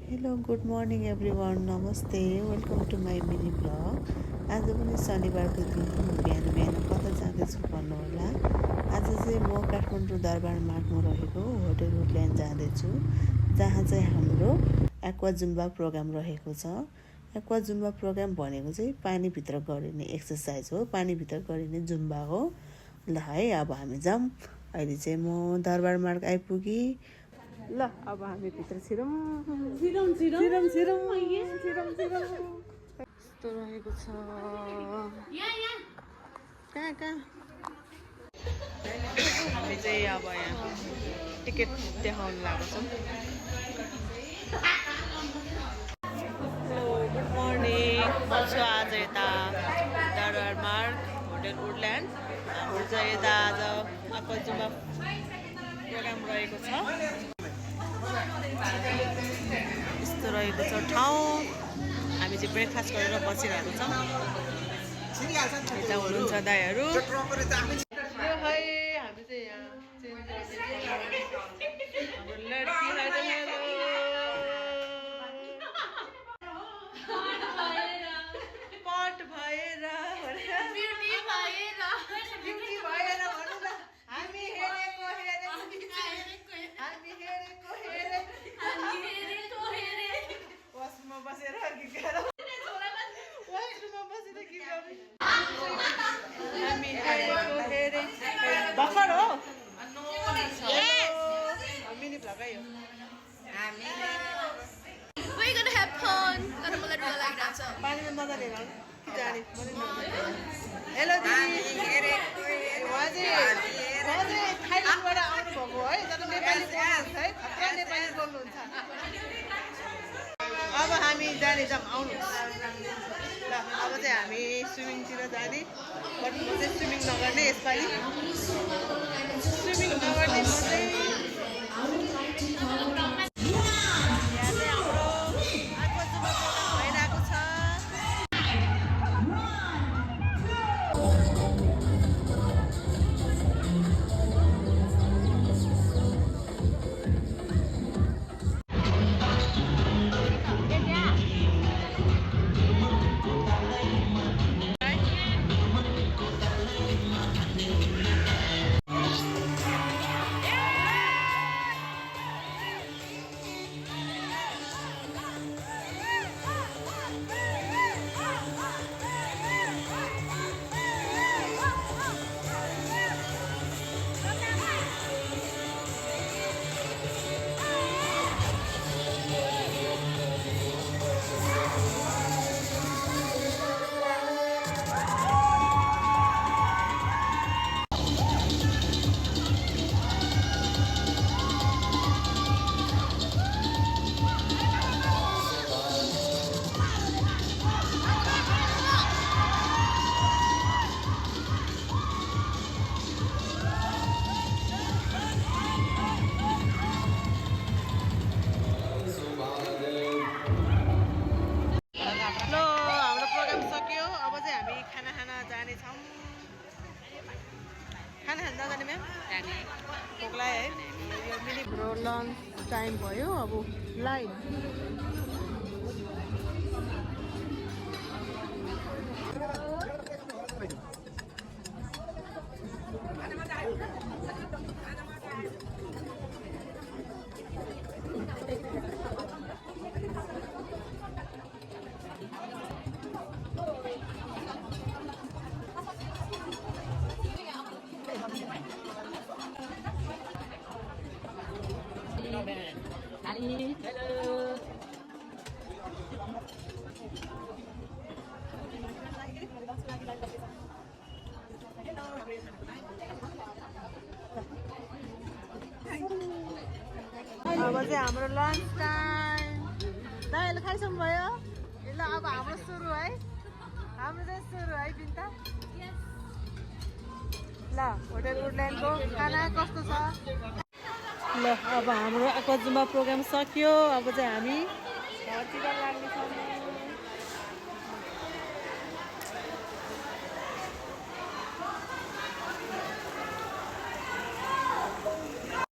Hello good morning everyone नमस्ते welcome to my mini blog. आज पनि शनिबारको दिन बिहान बिहान कता जाँदैछु भन्नुहोला। आज चाहिँ म काठमाडौँ दरबार मार्गमा रहेको होटल वुडल्यान्ड जाँदैछु, जहाँ चाहिँ हाम्रो एक्वा जुम्बा प्रोग्राम रहेको छ। एक्वा जुम्बा प्रोग्राम भनेको चाहिँ पानीभित्र गरिने एक्सर्साइज हो, पानीभित्र गरिने जुम्बा हो। ल है अब हामी जाऊँ। अहिले चाहिँ म दरबार मार्ग आइपुगेँ। ल अब हामी भित्र छिरौँ। यस्तो रहेको छ। कहाँ कहाँ हामी चाहिँ अब यहाँ टिकट देखाउनु लागेको छौँ। गुड मर्निङ, म छु आज यता दरबार मार्ग होटल वुडल्यान्ड। हाम्रो चाहिँ यता आज एक्वा जुम्बा प्रोग्राम रहेको छ। यस्तो रहेको छ ठाउँ। हामी चाहिँ ब्रेकफास्ट गरेर बसिरहेको छौँ। यता हुनुहुन्छ दाइहरू। यो है हामी चाहिँ यहाँ हाम्रो लड्की पट भएर हामी हेरेको वासरुममा बसेर गीत गाएर वासरुममा बसेर गीत गाउने हामी हेरे भर्खर हो मिनी भ्लग है हो। We're gonna have fun. Gonna mulai dua lagi dah. पानीमा मजाले हेर जाने हेलो दिदी थाइल्यान्डबाट आउनुभएको है, तर नेपाली बोल्नुहुन्छ है, खतरा नेपाली बोल्नुहुन्छ। अब हामी जाने जाऊँ, आउनुहोस् ल। अब चाहिँ हामी स्विमिङतिर जाने, बट म चाहिँ स्विमिङ नगर्ने यसपालि। स्विमिङ नगर्ने म चाहिँ यहाँ चाहिँ हाम्रो एक्वा जुम्बा प्रोग्राम भइरहेको छ। खाना खान जानेछौँ। खाना खान नजाने म्याम भोकलाई है। यो मिनी ब्रो लन्च टाइम भयो, अब लाइन अब चाहिँ हाम्रो लन्च टाइम। दाइले खाइसक्नु भयो? ल अब हाम्रो सुरु है, हाम्रो चाहिँ सुरु है बिन्ता। ल होटल वुडल्यान्डको खाना कस्तो छ? ल अब हाम्रो एक्वा जुम्बा प्रोग्राम सकियो। अब चाहिँ हामी घरतिर लाग्नेछौँ।